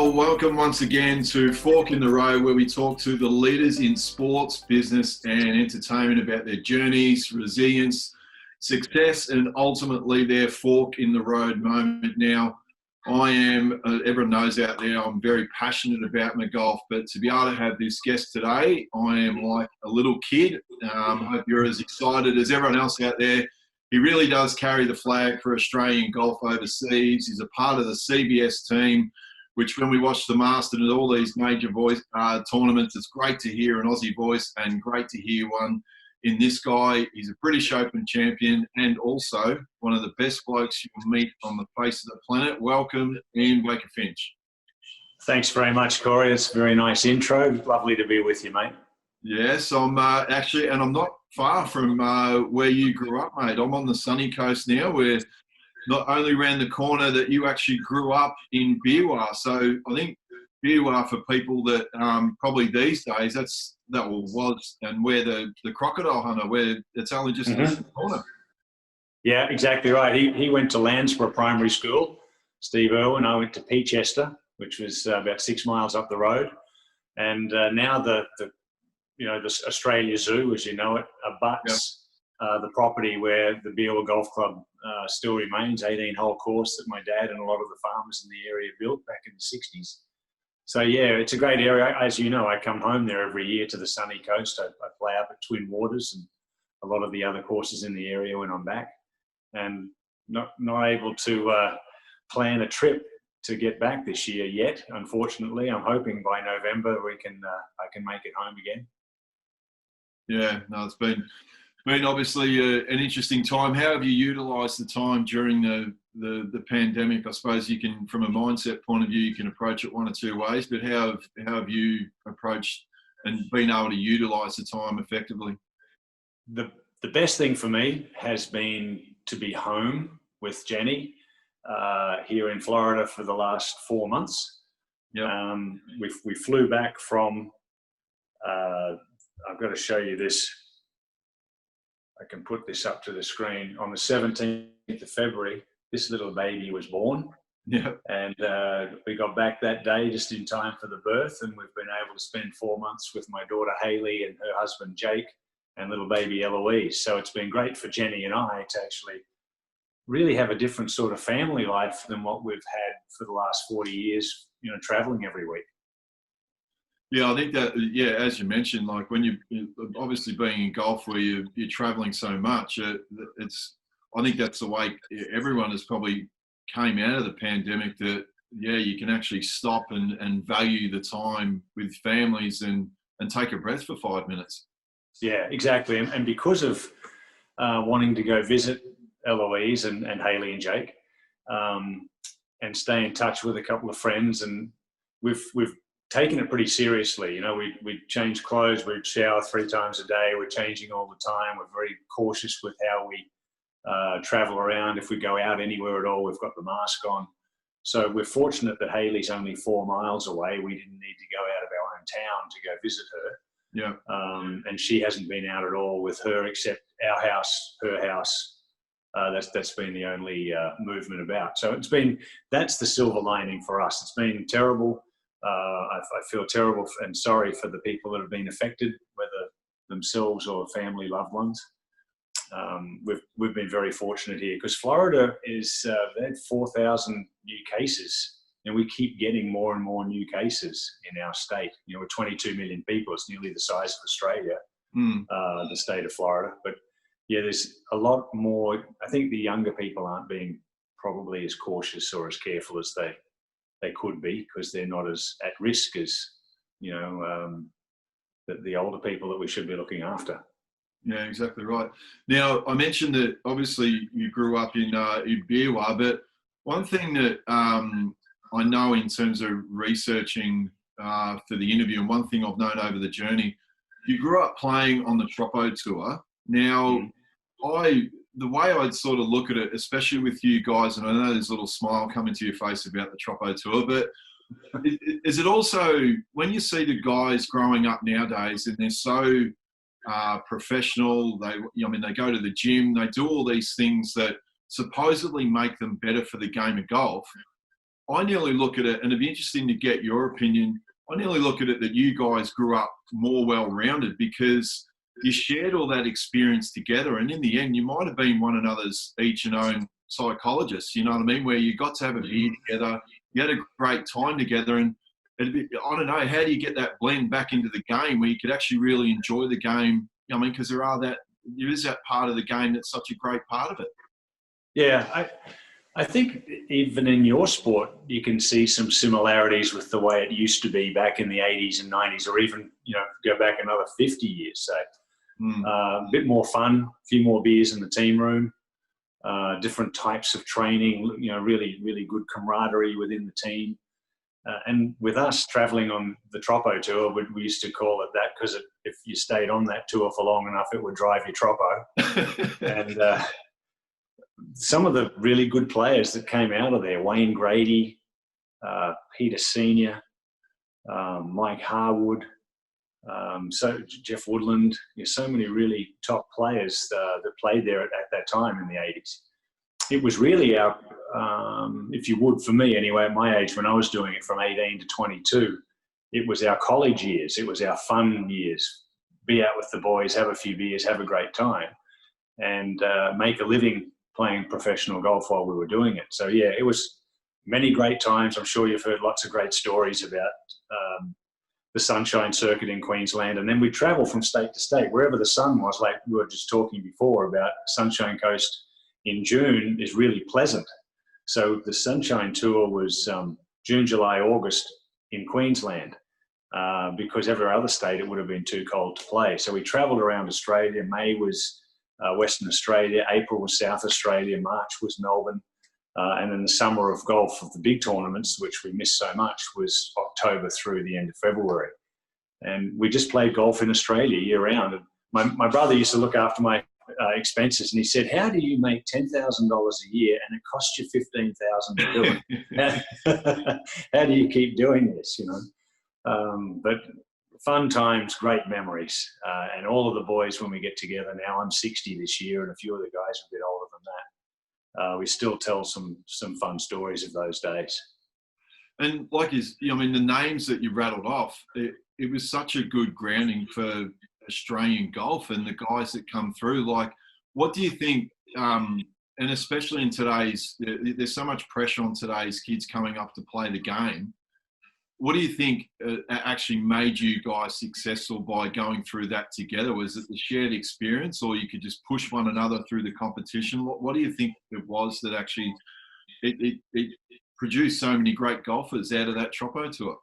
Well, welcome once again to Fork in the Road, where we talk to the leaders in sports, business and entertainment about their journeys, resilience, success and ultimately their fork in the road moment. Now, I am, everyone knows out there, I'm very passionate about my golf, but to be able to have this guest today, I am like a little kid. I hope you're as excited as everyone else out there. He really does carry the flag for Australian golf overseas. He's a part of the CBS team, which when we watch the Masters and all these major tournaments, it's great to hear an Aussie voice and great to hear one in this guy. He's a British Open champion and also one of the best blokes you'll meet on the face of the planet. Welcome, Ian Baker-Finch. Thanks very much, Corey. It's a very nice intro. Lovely to be with you, mate. Yes, I'm actually, and I'm not far from where you grew up, mate. I'm on the sunny coast now, where not only around the corner that you actually grew up in Biwa. So I think Biwa, for people that probably these days, that was and where the crocodile hunter, where it's only just the corner. Yeah, exactly right. He went to Landsborough Primary School, Steve Irwin. I went to Peachester, which was about 6 miles up the road. And now the Australia Zoo, as you know it, abuts the property where the Biwa Golf Club still remains, 18-hole course that my dad and a lot of the farmers in the area built back in the 60s. So, yeah, it's a great area. As you know, I come home there every year to the sunny coast. I play up at Twin Waters and a lot of the other courses in the area when I'm back. And not able to plan a trip to get back this year yet, unfortunately. I'm hoping by November I can make it home again. Yeah, no, it's been obviously an interesting time. How have you utilised the time during the pandemic? I suppose you can, from a mindset point of view, you can approach it one or two ways, but how have you approached and been able to utilise the time effectively? The best thing for me has been to be home with Jenny here in Florida for the last 4 months. Yeah. We flew back from, I've got to show you this. I can put this up to the screen. On the 17th of February, this little baby was born. Yeah. And we got back that day just in time for the birth. And we've been able to spend 4 months with my daughter, Hayley, and her husband, Jake, and little baby, Eloise. So it's been great for Jenny and I to actually really have a different sort of family life than what we've had for the last 40 years, traveling every week. Yeah, I think that, as you mentioned, like when you obviously being in golf where you're traveling so much, I think that's the way everyone has probably came out of the pandemic, that, you can actually stop and value the time with families and take a breath for 5 minutes. Yeah, exactly. And because of wanting to go visit Eloise and Hayley and Jake and stay in touch with a couple of friends, and we've taken it pretty seriously. We change clothes, we shower 3 times a day, we're changing all the time. We're very cautious with how we travel around. If we go out anywhere at all, we've got the mask on. So we're fortunate that Hayley's only 4 miles away. We didn't need to go out of our own town to go visit her. Yeah. And she hasn't been out at all with her, except our house, her house. That's been the only movement about. So that's the silver lining for us. It's been terrible. I feel terrible and sorry for the people that have been affected, whether themselves or family loved ones. We've been very fortunate here because Florida they had 4,000 new cases, and we keep getting more and more new cases in our state. We're 22 million people. It's nearly the size of Australia, the state of Florida. But yeah, there's a lot more. I think the younger people aren't being probably as cautious or as careful as they could be, because they're not as at risk as, the older people that we should be looking after. Yeah, exactly right. Now, I mentioned that obviously you grew up in Biwa, but one thing that I know in terms of researching for the interview, and one thing I've known over the journey, you grew up playing on the Troppo Tour. Now, the way I'd sort of look at it, especially with you guys, and I know there's a little smile coming to your face about the Troppo Tour, but is it also, when you see the guys growing up nowadays and they're so professional, they go to the gym, they do all these things that supposedly make them better for the game of golf. I nearly look at it, and it'd be interesting to get your opinion. I nearly look at it that you guys grew up more well-rounded because you shared all that experience together, and in the end, you might have been one another's each and own psychologists. You know what I mean? Where you got to have a beer together, you had a great time together, and I don't know, how do you get that blend back into the game where you could actually really enjoy the game? I mean, because there is that part of the game that's such a great part of it. Yeah, I think even in your sport, you can see some similarities with the way it used to be back in the 80s and 90s, or even, go back another 50 years. So a bit more fun, a few more beers in the team room, different types of training, really, really good camaraderie within the team. And with us traveling on the Troppo Tour, we used to call it that because if you stayed on that tour for long enough, it would drive you Troppo. And some of the really good players that came out of there, Wayne Grady, Peter Senior, Mike Harwood, so Jeff Woodland, so many really top players that played there at that time in the 80s. It was really our, if you would, for me anyway, at my age when I was doing it from 18 to 22, it was our college years. It was our fun years. Be out with the boys, have a few beers, have a great time, and make a living playing professional golf while we were doing it. So yeah, it was many great times. I'm sure you've heard lots of great stories about the Sunshine Circuit in Queensland. And then we travel from state to state, wherever the sun was, like we were just talking before about Sunshine Coast in June is really pleasant. So the Sunshine Tour was June, July, August in Queensland because every other state it would have been too cold to play. So we traveled around Australia. May was Western Australia, April was South Australia, March was Melbourne, and then the summer of golf of the big tournaments, which we missed so much, was October through the end of February. And we just played golf in Australia year round. And my brother used to look after my expenses, and he said, how do you make $10,000 a year and it costs you $15,000 to do it? How do you keep doing this, But fun times, great memories. And all of the boys, when we get together now, I'm 60 this year, and a few of the guys are a bit older than that. We still tell some fun stories of those days. And the names that you rattled off, it was such a good grounding for Australian golf and the guys that come through. Like, what do you think, and especially in today's, there's so much pressure on today's kids coming up to play the game. What do you think actually made you guys successful by going through that together? Was it the shared experience, or you could just push one another through the competition? What do you think it was that actually it produced so many great golfers out of that Troppo Tour?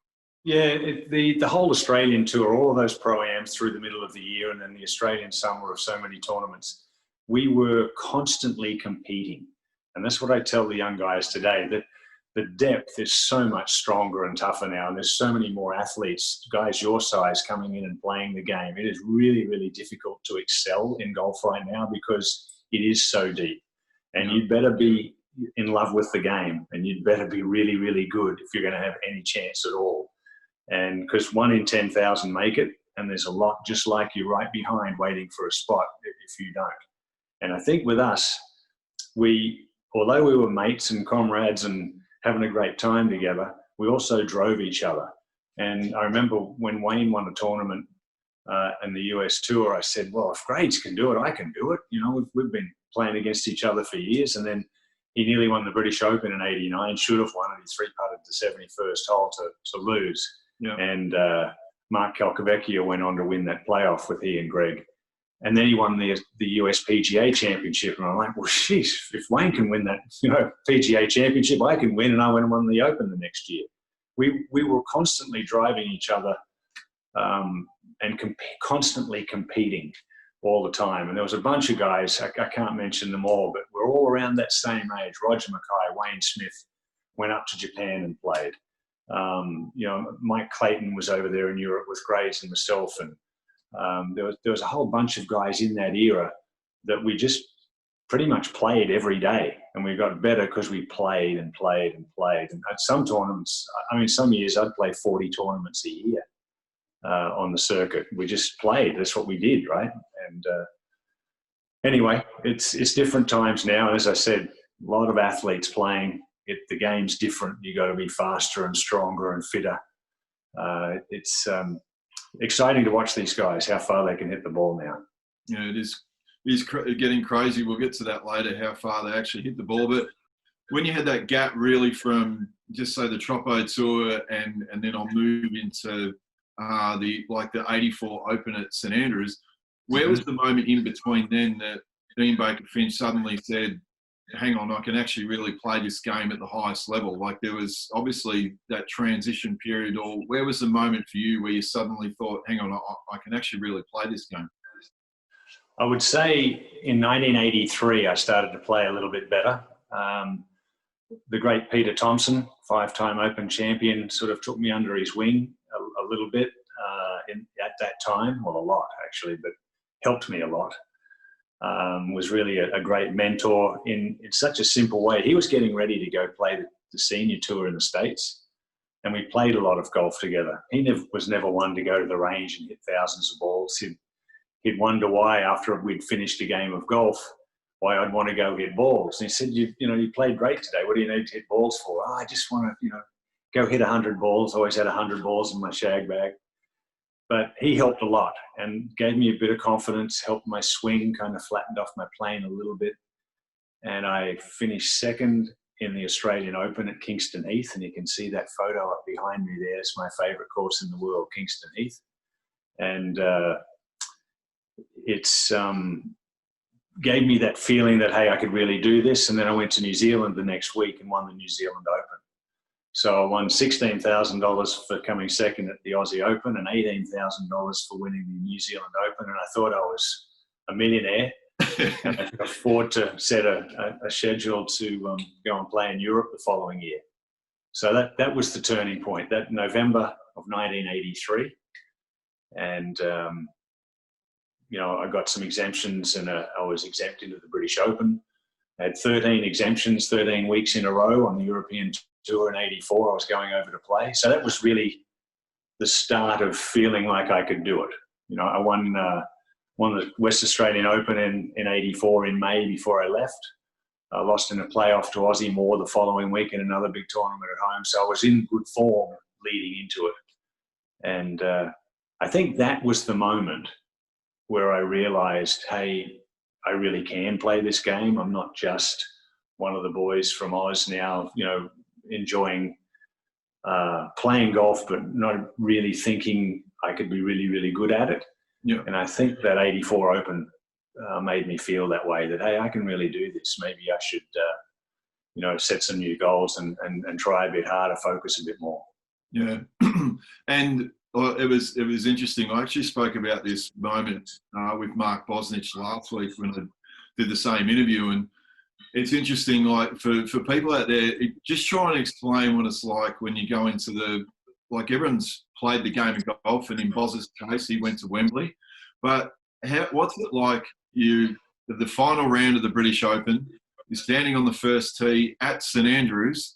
Yeah, the whole Australian Tour, all of those Pro-Ams through the middle of the year, and then the Australian summer of so many tournaments, we were constantly competing. And that's what I tell the young guys today, that the depth is so much stronger and tougher now, and there's so many more athletes, guys your size, coming in and playing the game. It is really, really difficult to excel in golf right now because it is so deep. And you'd better be in love with the game, and you'd better be really, really good if you're going to have any chance at all. And because 1 in 10,000 make it, and there's a lot just like you right behind waiting for a spot if you don't. And I think with us, although we were mates and comrades and having a great time together, we also drove each other. And I remember when Wayne won a tournament in the US Tour, I said, well, if Grades can do it, I can do it. We've been playing against each other for years. And then he nearly won the British Open in '89, should have won, and he three-putted the 71st hole to lose. Yeah. And Mark Calcavecchia went on to win that playoff with he and Greg. And then he won the US PGA Championship. And I'm like, well, geez, if Wayne can win that PGA Championship, I can win. And I went and won the Open the next year. We were constantly driving each other and constantly competing all the time. And there was a bunch of guys, I can't mention them all, but we're all around that same age. Roger Mackay, Wayne Smith went up to Japan and played. Mike Clayton was over there in Europe with Grades and myself, and there was a whole bunch of guys in that era that we just pretty much played every day, and we got better because we played and played and played. And at some tournaments, some years I'd play 40 tournaments a year on the circuit. We just played. That's what we did, right? And anyway, it's different times now. As I said, a lot of athletes playing. The game's different. You got to be faster and stronger and fitter. It's exciting to watch these guys, how far they can hit the ball now. Yeah, it is getting crazy. We'll get to that later, how far they actually hit the ball. But when you had that gap really from just say the Troppo Tour and then I'll move into the 84 Open at St Andrews, where was the moment in between then that Ian Baker-Finch suddenly said, hang on, I can actually really play this game at the highest level? Like there was obviously that transition period, or where was the moment for you where you suddenly thought, hang on, I can actually really play this game? I would say in 1983, I started to play a little bit better. The great Peter Thompson, 5-time Open champion, sort of took me under his wing a little bit at that time. Well, a lot actually, but helped me a lot. Was really a great mentor in such a simple way. He was getting ready to go play the senior tour in the States, and we played a lot of golf together. He was never one to go to the range and hit thousands of balls. He'd wonder why, after we'd finished a game of golf, why I'd want to go hit balls. And he said, you played great today. What do you need to hit balls for? Oh, I just want to, go hit 100 balls. I always had 100 balls in my shag bag. But he helped a lot and gave me a bit of confidence, helped my swing, kind of flattened off my plane a little bit. And I finished second in the Australian Open at Kingston Heath. And you can see that photo up behind me there. It's my favourite course in the world, Kingston Heath. And it's gave me that feeling that, hey, I could really do this. And then I went to New Zealand the next week and won the New Zealand Open. So I won $16,000 for coming second at the Aussie Open and $18,000 for winning the New Zealand Open. And I thought I was a millionaire and I could afford to set a schedule to go and play in Europe the following year. So that was the turning point, that November of 1983. And, I got some exemptions and I was exempt into the British Open. I had 13 exemptions, 13 weeks in a row on the European Tour in 84. I was going over to play. So that was really the start of feeling like I could do it. I won the West Australian Open in 84 in May before I left. I lost in a playoff to Aussie Moore the following week in another big tournament at home. So I was in good form leading into it. And I think that was the moment where I realized, hey, I really can play this game. I'm not just one of the boys from Oz now, enjoying playing golf, but not really thinking I could be really, really good at it. Yeah. And I think that 84 Open made me feel that way, that, hey, I can really do this. Maybe I should, set some new goals and try a bit harder, focus a bit more. Yeah. And it was interesting. I actually spoke about this moment with Mark Bosnich last week when I did the same interview. And it's interesting, like for people out there, just try and explain what it's like when you go into everyone's played the game of golf, and in Boz's case, he went to Wembley. But what's it like the final round of the British Open, you're standing on the first tee at St Andrews,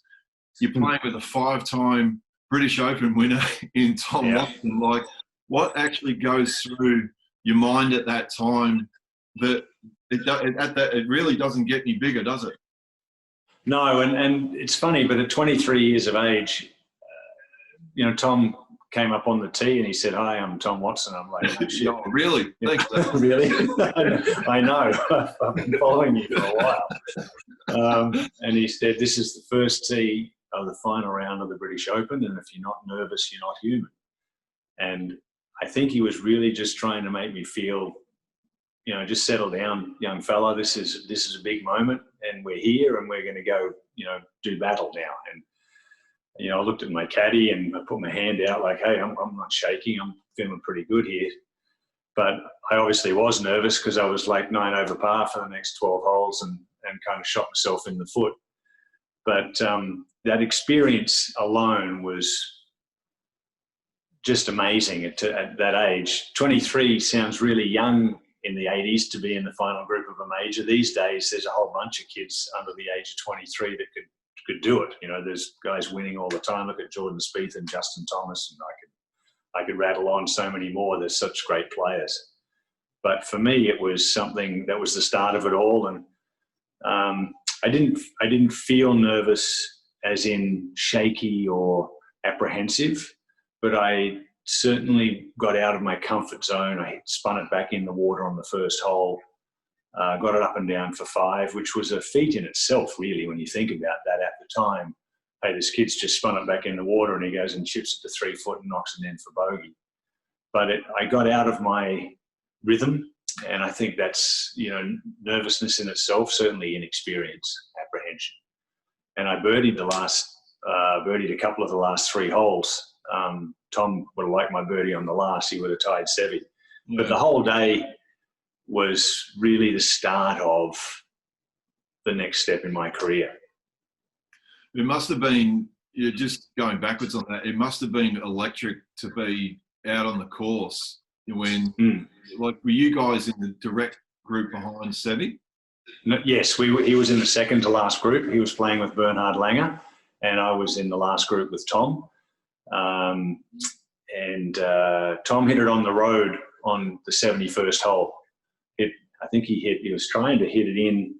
you're playing with a 5-time British Open winner in Tom Watson. Like, what actually goes through your mind at that time that it really doesn't get any bigger, does it? No, and it's funny, but at 23 years of age, Tom came up on the tee and he said, "Hi, I'm Tom Watson." I'm like, "Oh, shit." Oh, really? Thanks. Really? I know. I've been following you for a while. And he said, "This is the first tee of the final round of the British Open, and if you're not nervous, you're not human." And I think he was really just trying to make me feel, just settle down, young fella. This is a big moment, and we're here, and we're going to go, do battle now. And I looked at my caddy and I put my hand out like, hey, I'm not shaking. I'm feeling pretty good here. But I obviously was nervous because I was like 9 over par for the next 12 holes and kind of shot myself in the foot. But that experience alone was just amazing at that age. 23 sounds really young in the 80s to be in the final group of a major. These days, there's a whole bunch of kids under the age of 23 that could do it. There's guys winning all the time. Look at Jordan Spieth and Justin Thomas, and I could rattle on so many more. There's such great players. But for me, it was something that was the start of it all. And I didn't feel nervous as in shaky or apprehensive, but I certainly got out of my comfort zone. I spun it back in the water on the first hole, got it up and down for 5, which was a feat in itself, really, when you think about that at the time. Hey, this kid's just spun it back in the water and he goes and chips it to 3 foot and knocks it in for bogey. But I got out of my rhythm, and I think that's, nervousness in itself, certainly inexperience, apprehension. And I birdied birdied a couple of the last 3 holes. Tom would have liked my birdie on the last. He would have tied Seve. Yeah. But the whole day was really the start of the next step in my career. It must have been, just going backwards on that, it must have been electric to be out on the course when, were you guys in the direct group behind Seve? No, yes, he was in the second to last group. He was playing with Bernhard Langer, and I was in the last group with Tom. Tom hit it on the road on the 71st hole. I think he was trying to hit it in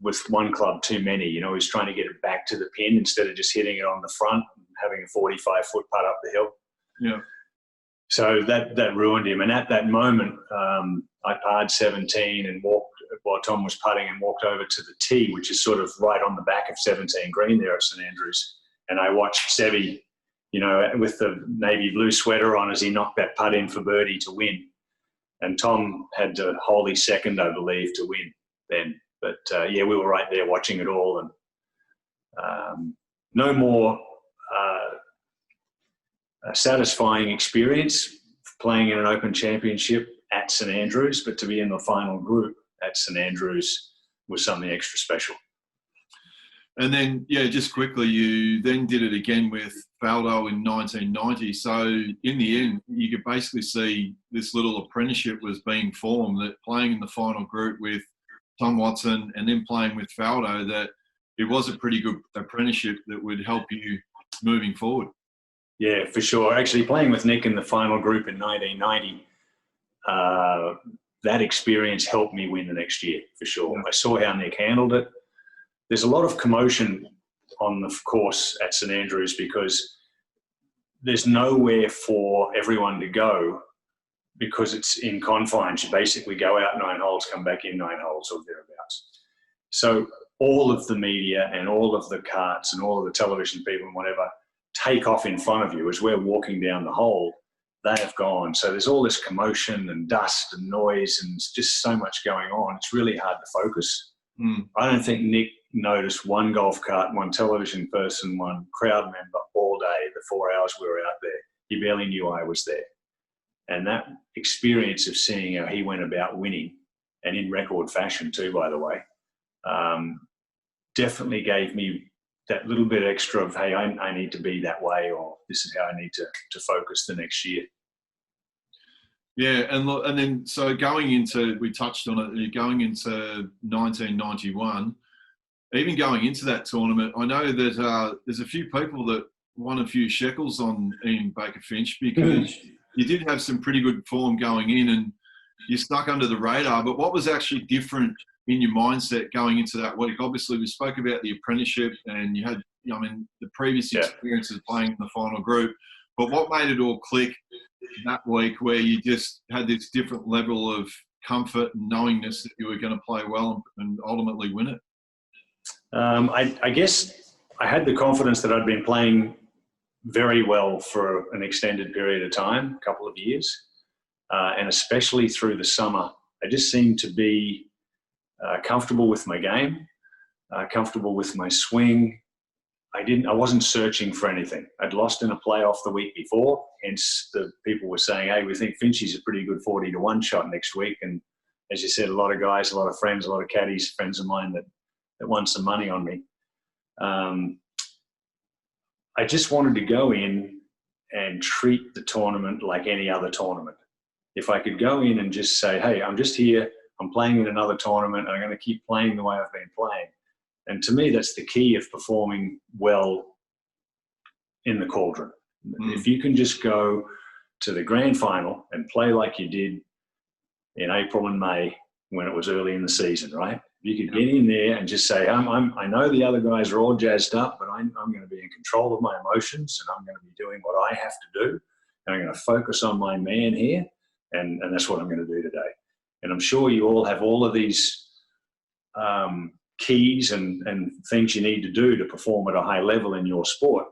with one club too many. He was trying to get it back to the pin instead of just hitting it on the front and having a 45-foot putt up the hill. Yeah. So that ruined him. And at that moment, I parred 17 and walked while Tom was putting and walked over to the tee, which is sort of right on the back of 17 green there at St Andrews. And I watched Seve, with the navy blue sweater on as he knocked that putt in for birdie to win. And Tom had to hold his second, I believe, to win then. But, we were right there watching it all. And no more satisfying experience playing in an Open Championship at St Andrews, but to be in the final group at St Andrews was something extra special. And then, just quickly, you then did it again with Faldo in 1990. So in the end, you could basically see this little apprenticeship was being formed, that playing in the final group with Tom Watson and then playing with Faldo, that it was a pretty good apprenticeship that would help you moving forward. Yeah, for sure. Actually, playing with Nick in the final group in 1990, that experience helped me win the next year, for sure. I saw how Nick handled it. There's a lot of commotion on the course at St Andrews because there's nowhere for everyone to go because it's in confines. You basically go out 9 holes, come back in 9 holes or thereabouts. So all of the media and all of the carts and all of the television people and whatever take off in front of you as we're walking down the hole. They have gone. So there's all this commotion and dust and noise and just so much going on. It's really hard to focus. I don't think Nick noticed one golf cart, one television person, one crowd member all day, the 4 hours we were out there. He barely knew I was there. And that experience of seeing how he went about winning, and in record fashion too, by the way, definitely gave me that little bit extra of, hey, I need to be that way, or this is how I need to focus the next year. Yeah, and look, and then so going into, we touched on it, going into 1991, even going into that tournament, I know that there's a few people that won a few shekels on Ian Baker-Finch because you did have some pretty good form going in and you stuck under the radar. But what was actually different in your mindset going into that week? Obviously, we spoke about the apprenticeship and you had, the previous experiences playing in the final group. But what made it all click that week where you just had this different level of comfort and knowingness that you were going to play well and ultimately win it? I guess I had the confidence that I'd been playing very well for an extended period of time, a couple of years, and especially through the summer. I just seemed to be comfortable with my game, comfortable with my swing. I wasn't searching for anything. I'd lost in a playoff the week before, hence the people were saying, hey, we think Finchy's a pretty good 40-1 shot next week. And as you said, a lot of guys, a lot of friends, a lot of caddies, friends of mine that won some money on me. I just wanted to go in and treat the tournament like any other tournament. If I could go in and just say, hey, I'm just here, I'm playing in another tournament, I'm going to keep playing the way I've been playing. And to me, that's the key of performing well in the cauldron. If you can just go to the grand final and play like you did in April and May when it was early in the season, right? You could get in there and just say, I know the other guys are all jazzed up, but I'm going to be in control of my emotions, and I'm going to be doing what I have to do. And I'm going to focus on my man here, and that's what I'm going to do today. And I'm sure you all have all of these keys and things you need to do to perform at a high level in your sport.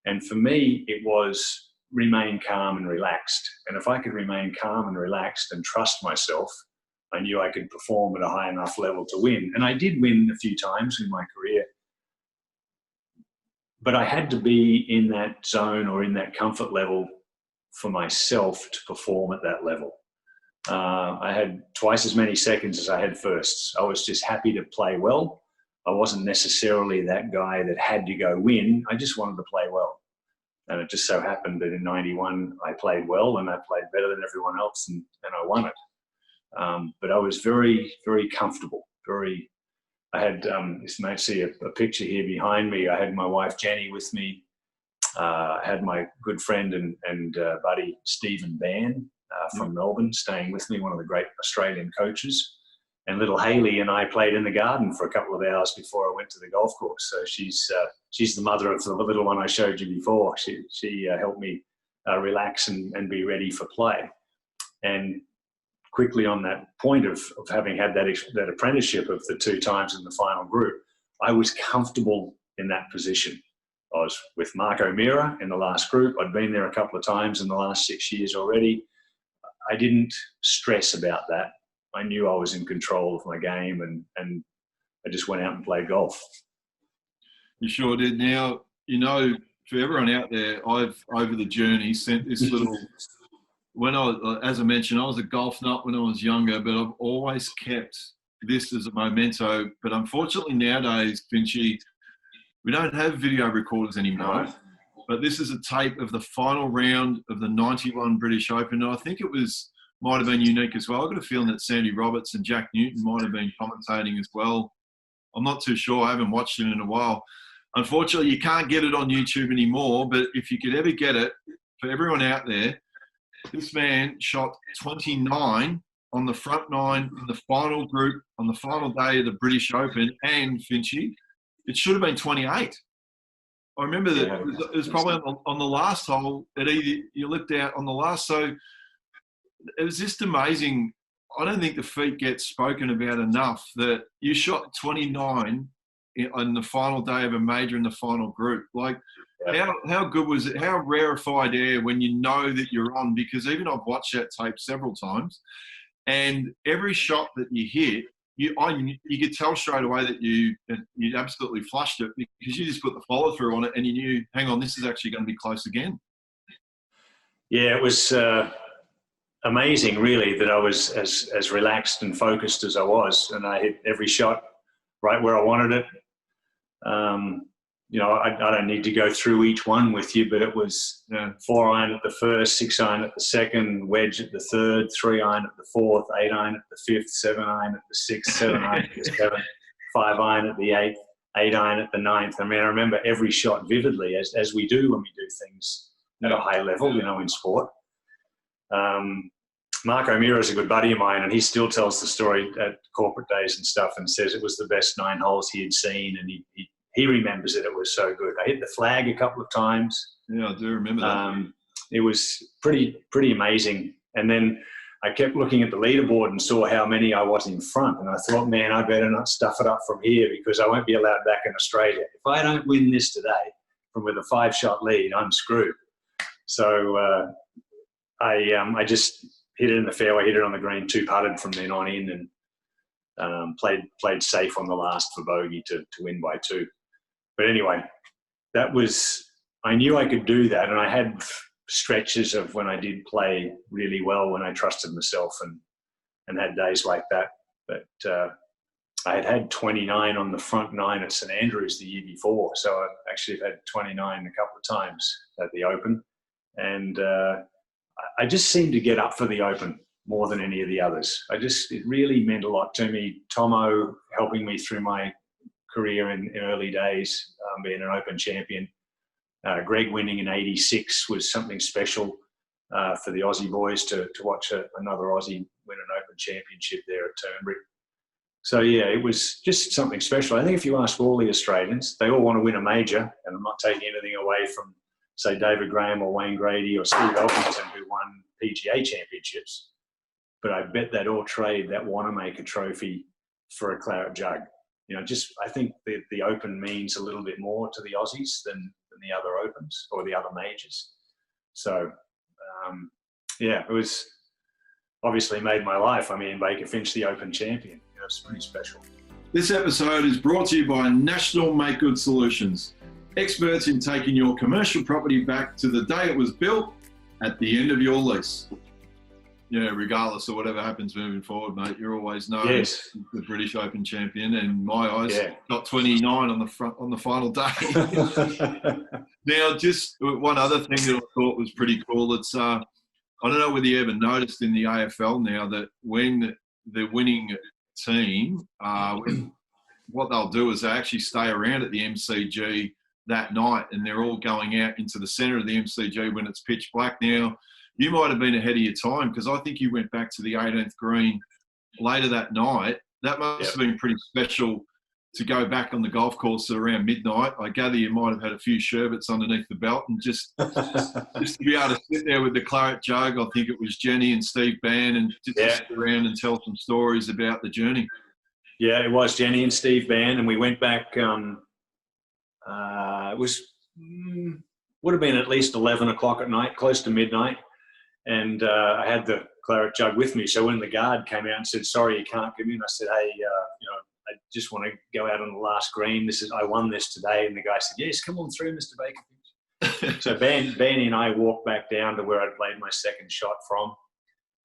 And for me, it was remain calm and relaxed. And if I could remain calm and relaxed and trust myself, I knew I could perform at a high enough level to win. And I did win a few times in my career. But I had to be in that zone or in that comfort level for myself to perform at that level. I had twice as many seconds as I had firsts. I was just happy to play well. I wasn't necessarily that guy that had to go win. I just wanted to play well. And it just so happened that in 91, I played well and I played better than everyone else, and I won it. But I was very, very comfortable. I had, you might see a picture here behind me. I had my wife, Jenny, with me. I had my good friend and buddy, Stephen Bann from Melbourne, staying with me, one of the great Australian coaches. And little Hayley and I played in the garden for a couple of hours before I went to the golf course. So she's the mother of the little one I showed you before. She helped me relax and be ready for play. And quickly on that point of having had that apprenticeship of the 2 times in the final group, I was comfortable in that position. I was with Mark O'Meara in the last group. I'd been there a couple of times in the last 6 years already. I didn't stress about that. I knew I was in control of my game, and I just went out and played golf. You sure did. Now, for everyone out there, I've, over the journey, sent this little... as I mentioned, I was a golf nut when I was younger, but I've always kept this as a memento. But unfortunately nowadays, Finchy, we don't have video recorders anymore. No. But this is a tape of the final round of the 91 British Open. And I think it might have been unique as well. I've got a feeling that Sandy Roberts and Jack Newton might have been commentating as well. I'm not too sure. I haven't watched it in a while. Unfortunately, you can't get it on YouTube anymore. But if you could ever get it, for everyone out there, this man shot 29 on the front 9 in the final group on the final day of the British Open. And, Finchy, it should have been 28. I remember that it was probably on the last hole that you lipped out on the last. So it was just amazing. I don't think the feat gets spoken about enough, that you shot 29 on the final day of a major in the final group. Like, how good was it? How rarefied air when you know that you're on? Because even I've watched that tape several times, and every shot that you hit, you could tell straight away that you absolutely flushed it, because you just put the follow through on it, and you knew, hang on, this is actually going to be close again. Yeah, it was amazing, really, that I was as relaxed and focused as I was, and I hit every shot right where I wanted it. I don't need to go through each one with you, but it was 4-iron at the first, 6-iron at the second, wedge at the third, 3-iron at the fourth, 8-iron at the fifth, 7-iron at the sixth, 7-iron at the seventh, 5-iron at the eighth, 8-iron at the ninth. I mean, I remember every shot vividly, as we do when we do things at a high level, in sport. Mark O'Meara is a good buddy of mine, and he still tells the story at corporate days and stuff, and says it was the best 9 holes he had seen, and he remembers it. It was so good. I hit the flag a couple of times. Yeah, I do remember that. It was pretty amazing. And then I kept looking at the leaderboard and saw how many I was in front, and I thought, man, I better not stuff it up from here, because I won't be allowed back in Australia. If I don't win this today from with a 5-shot lead, I'm screwed. So I just hit it in the fairway, hit it on the green, 2-putted from then on in, and played safe on the last for bogey to win by 2. But anyway, I knew I could do that, and I had stretches of when I did play really well, when I trusted myself and had days like that. But I had 29 on the front 9 at St Andrews the year before, so I actually had 29 a couple of times at the Open, and I just seemed to get up for the Open more than any of the others. It really meant a lot to me. Tomo helping me through my career in early days, being an Open champion. Greg winning in '86 was something special for the Aussie boys to watch another Aussie win an Open championship there at Turnberry. So yeah, it was just something special. I think if you ask all the Australians, they all want to win a major, and I'm not taking anything away from, say, David Graham or Wayne Grady or Steve Elkington, who won PGA championships. But I bet they'd all trade that Wanamaker trophy for a claret jug. I think the Open means a little bit more to the Aussies than the other Opens or the other majors. So, it was obviously made my life. I mean, Baker-Finch, the Open champion. It's pretty special. This episode is brought to you by National Make Good Solutions, experts in taking your commercial property back to the day it was built at the end of your lease. Regardless of whatever happens moving forward, mate, you're always known as the British Open champion. And in my eyes, got 29 on the final day. Now, just one other thing that I thought was pretty cool. It's I don't know whether you ever noticed in the AFL now that when the winning team, what they'll do is they actually stay around at the MCG that night, and they're all going out into the centre of the MCG when it's pitch black. Now, you might have been ahead of your time, because I think you went back to the 18th green later that night. That must have been pretty special to go back on the golf course at around midnight. I gather you might have had a few sherbets underneath the belt, and just to be able to sit there with the claret jug. I think it was Jenny and Steve Bann, and just sit around and tell some stories about the journey. Yeah, it was Jenny and Steve Bann, and we went back. It would have been at least 11 o'clock at night, close to midnight. And I had the claret jug with me. So when the guard came out and said, "Sorry, you can't come in," I said, "Hey, I just want to go out on the last green. I won this today." And the guy said, "Yes, come on through, Mr. Baker." So Banny and I walked back down to where I'd played my second shot from,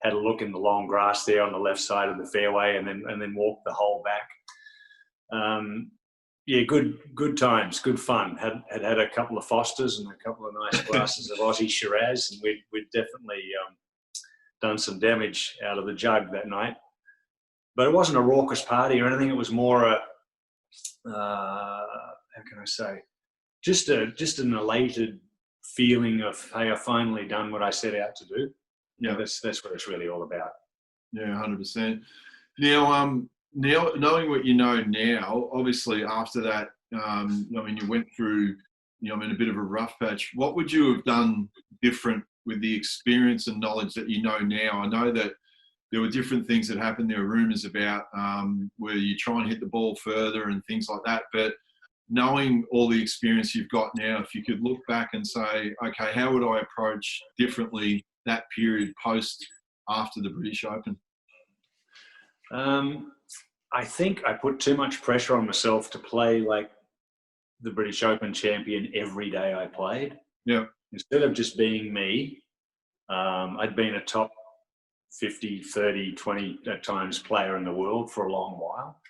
had a look in the long grass there on the left side of the fairway, and then walked the hole back. Good times, good fun. Had a couple of Fosters and a couple of nice glasses of Aussie Shiraz, and we'd definitely done some damage out of the jug that night. But it wasn't a raucous party or anything. It was more how can I say, just an elated feeling of, hey, I've finally done what I set out to do. Yeah, that's what it's really all about. Yeah, 100%. Now, knowing what you know now, obviously after that, you went through, a bit of a rough patch. What would you have done different with the experience and knowledge that you know now? I know that there were different things that happened. There were rumours about where you try and hit the ball further and things like that. But knowing all the experience you've got now, if you could look back and say, okay, how would I approach differently that period after the British Open? I think I put too much pressure on myself to play like the British Open champion every day I played. Yeah. Instead of just being me, I'd been a top 50, 30, 20 at times player in the world for a long while.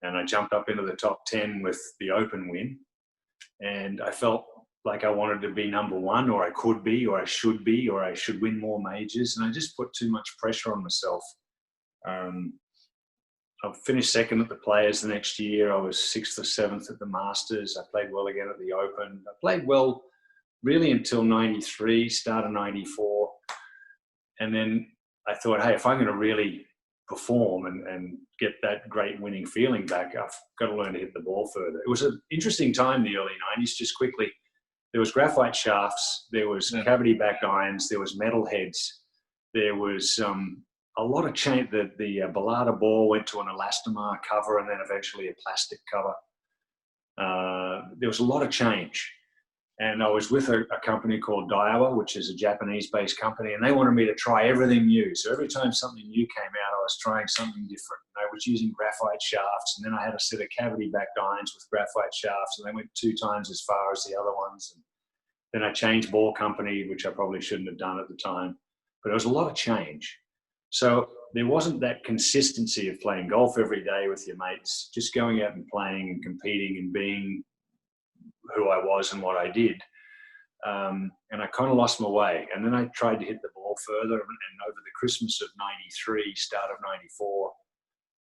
And I jumped up into the top 10 with the Open win. And I felt like I wanted to be number one, or I could be, or I should win more majors. And I just put too much pressure on myself. I finished second at the Players the next year. I was 6th or 7th at the Masters. I played well again at the Open. I played well really until 93, start of 94. And then I thought, hey, if I'm going to really perform and get that great winning feeling back, I've got to learn to hit the ball further. It was an interesting time, the early 90s, just quickly. There was graphite shafts, there was cavity back irons, there was metal heads, there was a lot of change. The Balada ball went to an elastomer cover and then eventually a plastic cover. There was a lot of change. And I was with a company called Daiwa, which is a Japanese-based company, and they wanted me to try everything new. So every time something new came out, I was trying something different. I was using graphite shafts, and then I had a set of cavity-backed irons with graphite shafts, and they went 2 times as far as the other ones. And then I changed ball company, which I probably shouldn't have done at the time. But it was a lot of change. So there wasn't that consistency of playing golf every day with your mates, just going out and playing and competing and being who I was and what I did. And I kind of lost my way. And then I tried to hit the ball further. And over the Christmas of 93, start of 94,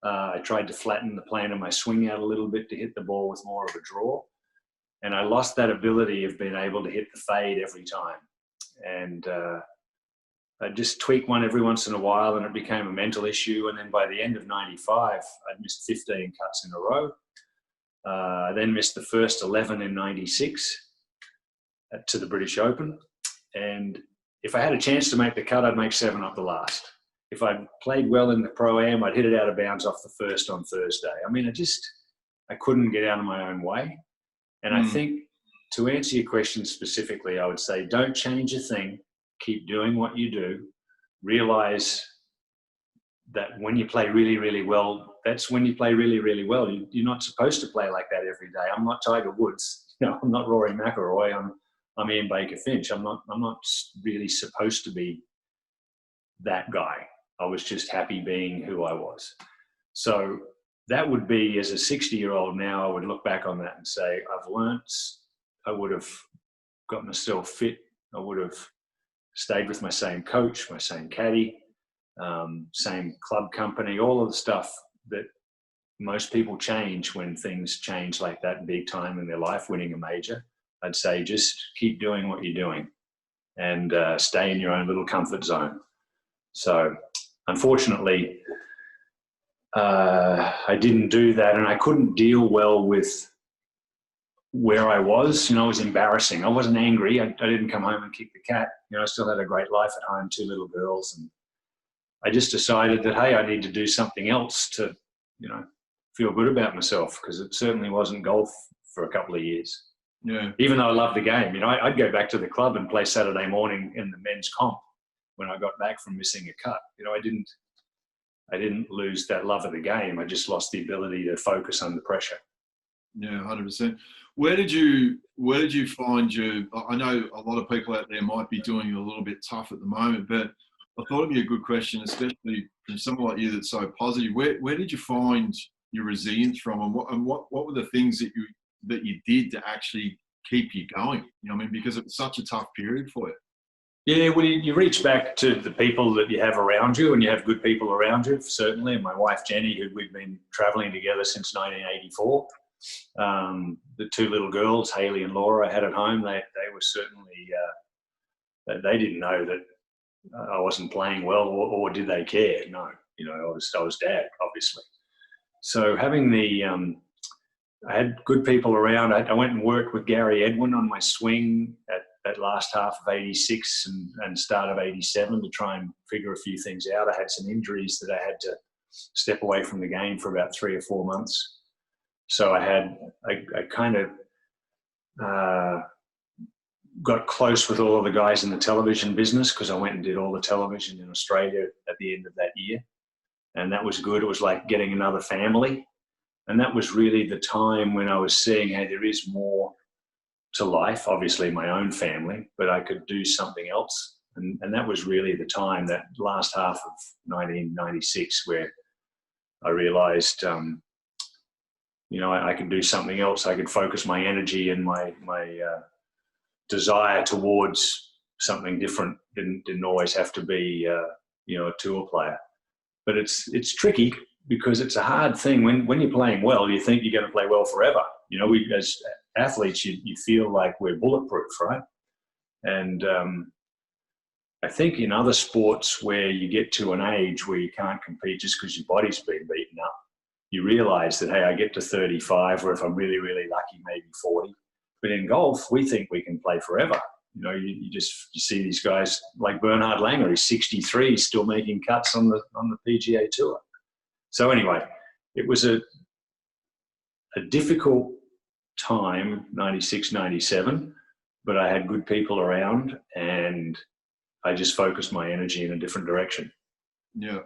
I tried to flatten the plane of my swing out a little bit to hit the ball with more of a draw. And I lost that ability of being able to hit the fade every time. And I'd just tweak one every once in a while, and it became a mental issue. And then by the end of 95, I'd missed 15 cuts in a row. I then missed the first 11 in 96 to the British Open. And if I had a chance to make the cut, I'd make 7 off the last. If I played well in the Pro-Am, I'd hit it out of bounds off the first on Thursday. I mean, I couldn't get out of my own way. And I think, to answer your question specifically, I would say don't change a thing. Keep doing what you do. Realize that when you play really, really well, that's when you play really, really well. You're not supposed to play like that every day. I'm not Tiger Woods. You know, I'm not Rory McIlroy. I'm Ian Baker-Finch. I'm not really supposed to be that guy. I was just happy being who I was. So that would be, as a 60-year-old now, I would look back on that and say, I've learnt. I would have got myself fit. I would have stayed with my same coach, my same caddy, same club company, all of the stuff that most people change when things change like that big time in their life, winning a major. I'd say just keep doing what you're doing and stay in your own little comfort zone. So unfortunately, I didn't do that, and I couldn't deal well with where I was. You know, it was embarrassing. I wasn't angry. I didn't come home and kick the cat. You know, I still had a great life at home, 2 little girls, and I just decided that, hey, I need to do something else to, you know, feel good about myself, because it certainly wasn't golf for a couple of years. Yeah. Even though I loved the game, you know, I'd go back to the club and play Saturday morning in the men's comp when I got back from missing a cut. You know, I didn't lose that love of the game. I just lost the ability to focus under pressure. Yeah, 100%. Where did you find I know a lot of people out there might be doing it a little bit tough at the moment, but I thought it'd be a good question, especially from someone like you that's so positive. Where did you find your resilience from, and what were the things that you did to actually keep you going? You know what I mean? Because it was such a tough period for you. Yeah, well, you reach back to the people that you have around you, and you have good people around you, certainly. And my wife, Jenny, who we've been traveling together since 1984. The 2 little girls, Haley and Laura, I had at home. They were certainly, they didn't know that I wasn't playing well, or did they care? No, you know, I was dad, obviously. So having I had good people around. I went and worked with Gary Edwin on my swing at last half of 86 and start of 87 to try and figure a few things out. I had some injuries that I had to step away from the game for about 3 or 4 months. So I kind of got close with all of the guys in the television business, because I went and did all the television in Australia at the end of that year. And that was good. It was like getting another family. And that was really the time when I was seeing, hey, there is more to life, obviously my own family, but I could do something else. And that was really the time, that last half of 1996, where I realized, you know, I could do something else. I could focus my energy and my desire towards something different. Didn't always have to be, you know, a tour player. But it's tricky, because it's a hard thing. When you're playing well, you think you're going to play well forever. You know, we as athletes, you feel like we're bulletproof, right? And I think in other sports where you get to an age where you can't compete just because your body's been beaten up, you realize that, hey, I get to 35, or if I'm really, really lucky, maybe 40. But in golf, we think we can play forever. You know, you see these guys like Bernhard Langer. He's 63, still making cuts on the PGA Tour. So anyway, it was a difficult time, 96, 97, but I had good people around, and I just focused my energy in a different direction. Yeah,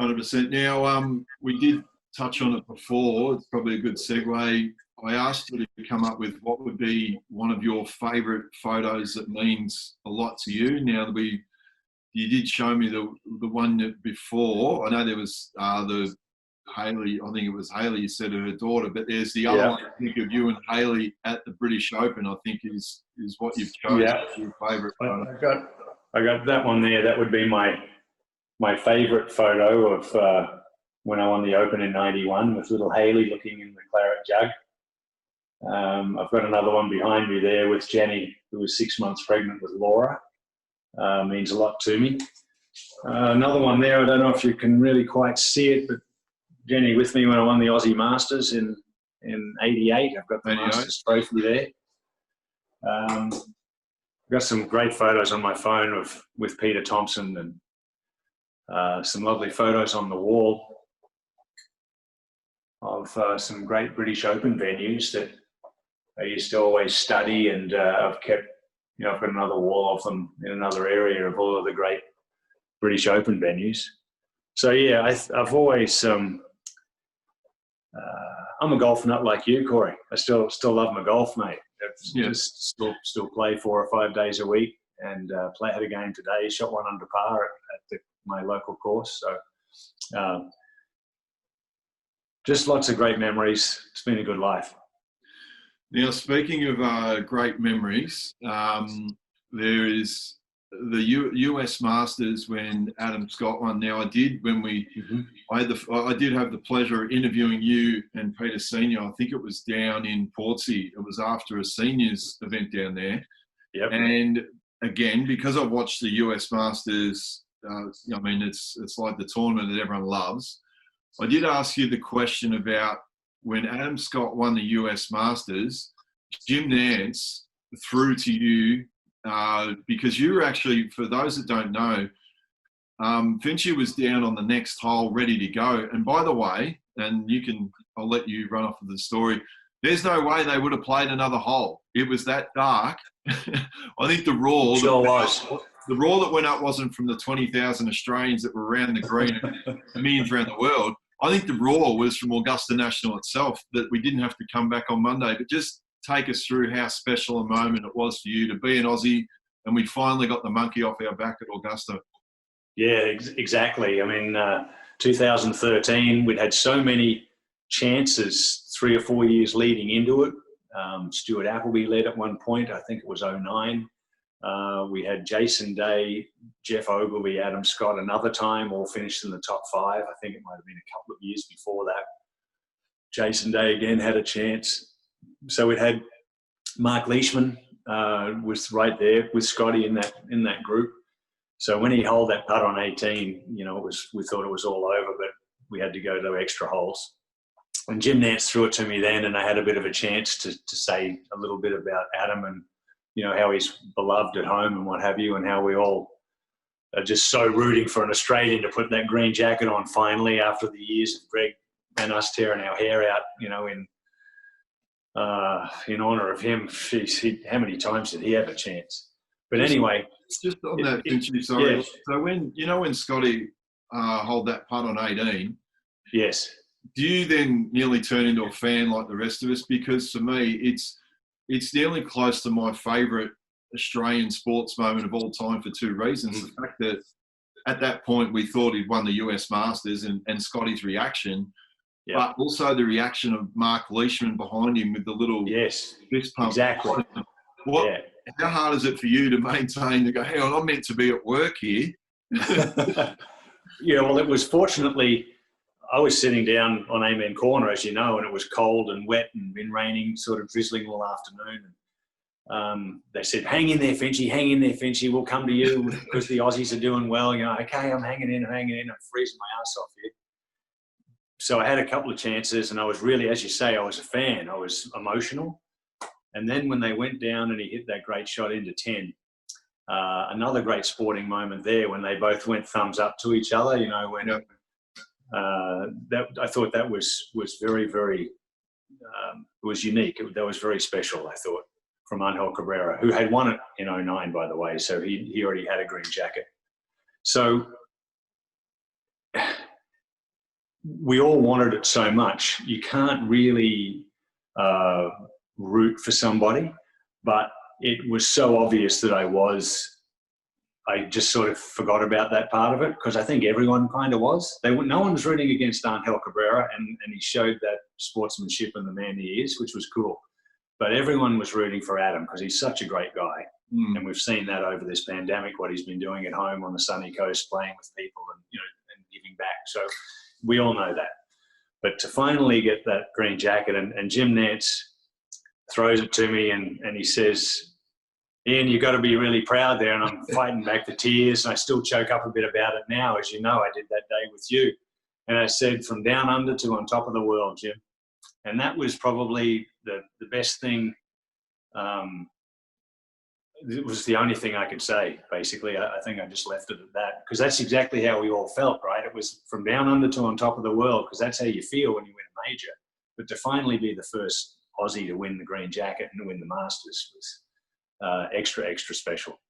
100%. Now, we did touch on it before. It's probably a good segue. I asked you to come up with what would be one of your favourite photos that means a lot to you. Now, you did show me the one that before. I know there was the Haley, I think it was Haley, you said, her daughter, but there's the other one, I think, of you and Haley at the British Open, I think is what you've chosen as your favourite photo. I got that one there. That would be my favourite photo of when I won the Open in 91, with little Haley looking in the claret jug. I've got another one behind me there with Jenny, who was 6 months pregnant with Laura. means a lot to me. Another one there, I don't know if you can really quite see it, but Jenny with me when I won the Aussie Masters in '88. I've got the 88. Masters trophy there. I've got some great photos on my phone with Peter Thompson, and some lovely photos on the wall of some great British Open venues that I used to always study, and I've kept, I've got another wall of them in another area of all of the great British Open venues. So yeah, I've always, I'm a golf nut like you, Corey. I still love my golf, mate. Just still play 4 or 5 days a week, and had a game today, shot one under par at my local course. So just lots of great memories. It's been a good life. Now, speaking of great memories, there is the US Masters when Adam Scott won. Now, I did have the pleasure of interviewing you and Peter Senior. I think it was down in Portsea. It was after a seniors event down there. Yep. And again, because I've watched the US Masters, I mean, it's like the tournament that everyone loves. I did ask you the question about when Adam Scott won the US Masters, Jim Nantz threw to you, because you were actually, for those that don't know, Finchy was down on the next hole ready to go. And by the way, and I'll let you run off with the story, there's no way they would have played another hole. It was that dark. I think the roar, the roar that went up wasn't from the 20,000 Australians that were around the green and millions around the world. I think the roar was from Augusta National itself, that we didn't have to come back on Monday. But just take us through how special a moment it was for you to be an Aussie, and we finally got the monkey off our back at Augusta. Yeah, exactly. I mean, 2013, we'd had so many chances 3 or 4 years leading into it. Stuart Appleby led at one point. I think it was 2009. We had Jason Day, Jeff Ogilvy, Adam Scott another time, all finished in the top 5. I think it might have been a couple of years before that. Jason Day again had a chance. So we had Mark Leishman was right there with Scotty in that group. So when he holed that putt on 18, we thought it was all over, but we had to go to extra holes. And Jim Nantz threw it to me then, and I had a bit of a chance to say a little bit about Adam and how he's beloved at home and what have you, and how we all are just so rooting for an Australian to put that green jacket on finally after the years of Greg and us tearing our hair out, in honour of him. How many times did he have a chance? But anyway, just on that, Finchy, sorry. Yeah. So when Scotty holed that putt on 18, yes, do you then nearly turn into a fan like the rest of us? Because for me, it's nearly close to my favourite Australian sports moment of all time for 2 reasons. The fact that at that point we thought he'd won the US Masters, and Scotty's reaction, but also the reaction of Mark Leishman behind him with the little fist pump. Exactly. How hard is it for you to maintain to go, hang on, I'm meant to be at work here? Yeah, well, it was fortunately, I was sitting down on Amen Corner, as you know, and it was cold and wet and been raining, sort of drizzling all afternoon. And they said, hang in there, Finchy, we'll come to you because the Aussies are doing well. Okay, I'm hanging in, I'm freezing my ass off here. So I had a couple of chances, and I was really, as you say, I was a fan. I was emotional. And then when they went down and he hit that great shot into 10, another great sporting moment there when they both went thumbs up to each other, I thought that was very, very, it was unique. That was very special, I thought, from Angel Cabrera, who had won it in 2009, by the way. So he already had a green jacket. So we all wanted it so much. You can't really root for somebody, but it was so obvious that I just sort of forgot about that part of it, because I think everyone kind of was. No one was rooting against Angel Cabrera, and he showed that sportsmanship and the man he is, which was cool. But everyone was rooting for Adam because he's such a great guy. And we've seen that over this pandemic, what he's been doing at home on the sunny coast, playing with people and giving back. So we all know that. But to finally get that green jacket, and Jim Nantz throws it to me, and he says, Ian, you've got to be really proud there. And I'm fighting back the tears. And I still choke up a bit about it now. As you know, I did that day with you. And I said, from down under to on top of the world, Jim. And that was probably the best thing. It was the only thing I could say, basically. I think I just left it at that. Because that's exactly how we all felt, right? It was from down under to on top of the world, because that's how you feel when you win a major. But to finally be the first Aussie to win the green jacket and win the Masters was extra special.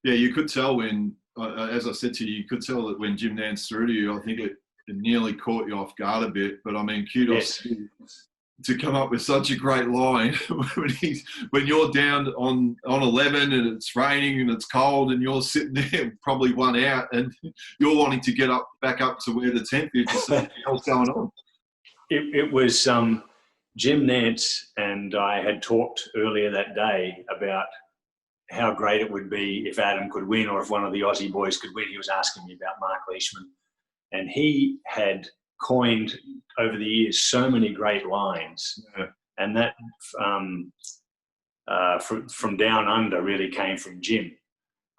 Yeah, you could tell when, as I said to you, you could tell that when Jim Nance threw to you, I think it nearly caught you off guard a bit. But I mean, kudos to come up with such a great line when you're down on 11 and it's raining and it's cold and you're sitting there probably one out and you're wanting to get back up to where the 10th is to see what else going on. It was Jim Nance and I had talked earlier that day about how great it would be if Adam could win or if one of the Aussie boys could win. He was asking me about Mark Leishman, and he had coined over the years so many great lines, and that from down under really came from Jim,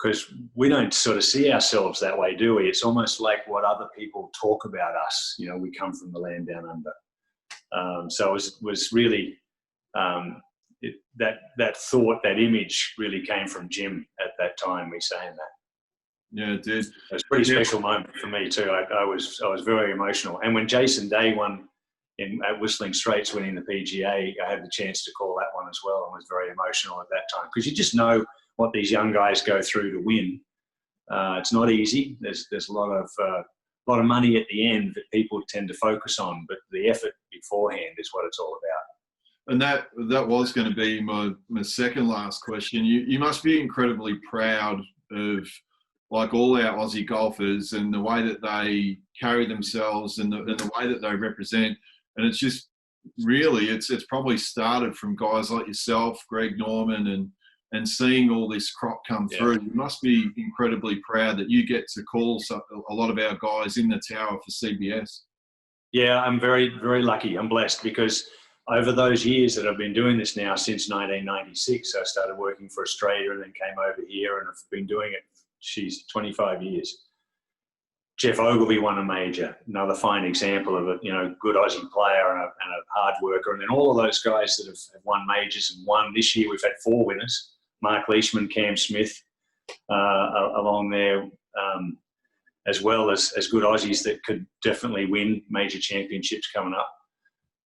because we don't sort of see ourselves that way, do we? It's almost like what other people talk about us. You know, we come from the land down under. So it was really that thought, that image really came from Jim at that time, me saying that. Yeah, it did. It was a pretty special moment for me too. I was very emotional. And when Jason Day won at Whistling Straits, winning the PGA, I had the chance to call that one as well, and was very emotional at that time, because you just know what these young guys go through to win. It's not easy. There's a lot of money at the end that people tend to focus on, but the effort beforehand is what it's all about. And that was going to be my second last question. You must be incredibly proud of, like, all our Aussie golfers and the way that they carry themselves and the way that they represent. And it's just really, it's probably started from guys like yourself, Greg Norman, and seeing all this crop come through. You must be incredibly proud that you get to call a lot of our guys in the tower for CBS. Yeah, I'm very, very lucky. I'm blessed, because over those years that I've been doing this now, since 1996, I started working for Australia and then came over here, and I've been doing it, 25 years. Jeff Ogilvy won a major, another fine example of a good Aussie player and a hard worker. And then all of those guys that have won majors and won. This year we've had 4 winners: Mark Leishman, Cam Smith, along there, as well as good Aussies that could definitely win major championships coming up.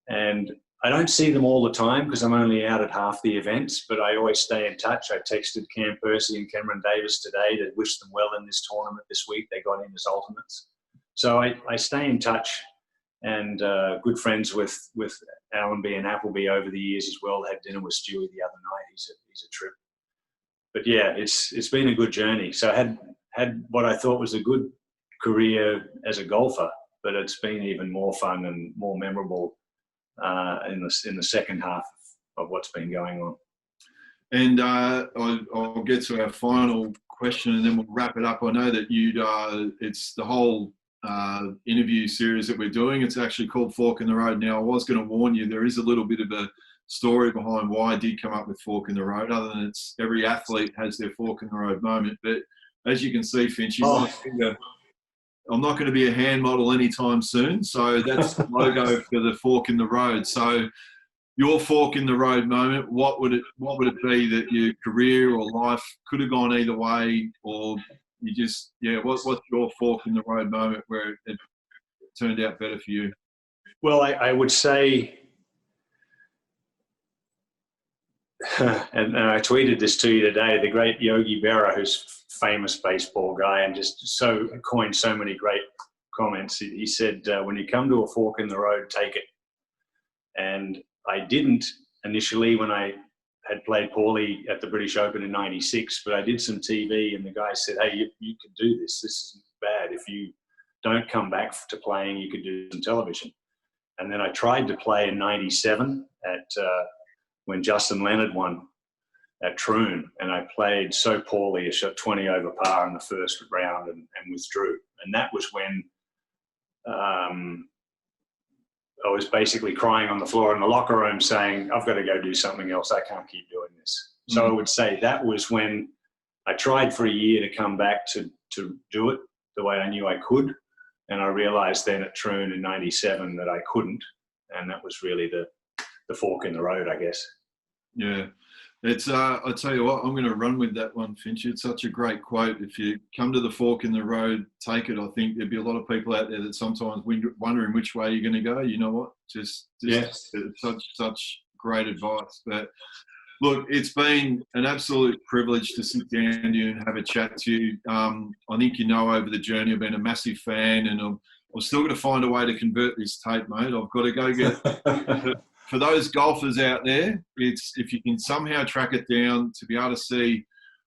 And I don't see them all the time because I'm only out at half the events, but I always stay in touch. I texted Cam Percy and Cameron Davis today to wish them well in this tournament this week. They got in as ultimates. So I stay in touch, and good friends with Allenby and Appleby over the years as well. Had dinner with Stewie the other night. He's a trip. But yeah, it's been a good journey. So I had what I thought was a good career as a golfer, but it's been even more fun and more memorable in the second half of what's been going on. And I'll get to our final question, and then we'll wrap it up. I know that it's the whole interview series that we're doing. It's actually called Fork in the Road. Now, I was going to warn you, there is a little bit of a story behind why I did come up with Fork in the Road, other than it's every athlete has their Fork in the Road moment. But as you can see, Finch, I'm not going to be a hand model anytime soon. So that's the logo for the Fork in the Road. So your Fork in the Road moment, what would it be that your career or life could have gone either way, or you just, what's your Fork in the Road moment where it turned out better for you? Well, I would say, and I tweeted this to you today, the great Yogi Berra, who's famous baseball guy and just coined so many great comments. He said, when you come to a fork in the road, take it. And I didn't initially when I had played poorly at the British Open in 96, but I did some TV and the guy said, hey, you could do this. This isn't bad. If you don't come back to playing, you could do some television. And then I tried to play in 97 when Justin Leonard won at Troon, and I played so poorly. I shot 20 over par in the first round and withdrew. And that was when I was basically crying on the floor in the locker room saying, I've got to go do something else. I can't keep doing this. So I would say that was when I tried for a year to come back to do it the way I knew I could. And I realised then at Troon in 97 that I couldn't. And that was really the fork in the road, I guess. Yeah. It's, I tell you what, I'm going to run with that one, Finch. It's such a great quote. If you come to the fork in the road, take it. I think there'd be a lot of people out there that sometimes wondering which way you're going to go. You know what? Just Yes. such great advice. But look, it's been an absolute privilege to sit down with you and have a chat to you. I think you know over the journey I've been a massive fan, and I'm still going to find a way to convert this tape, mate. I've got to go get... For those golfers out there, it's if you can somehow track it down to be able to see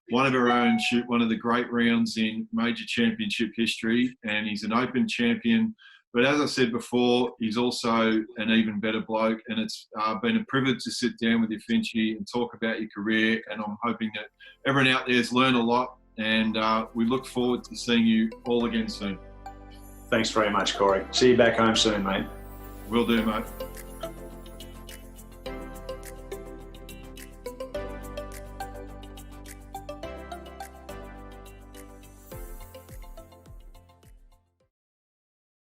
one of our own shoot one of the great rounds in major championship history, and he's an Open champion. But as I said before, he's also an even better bloke, and it's been a privilege to sit down with you, Finchy, and talk about your career. And I'm hoping that everyone out there has learned a lot, and we look forward to seeing you all again soon. Thanks very much, Corey. See you back home soon, mate. Will do, mate.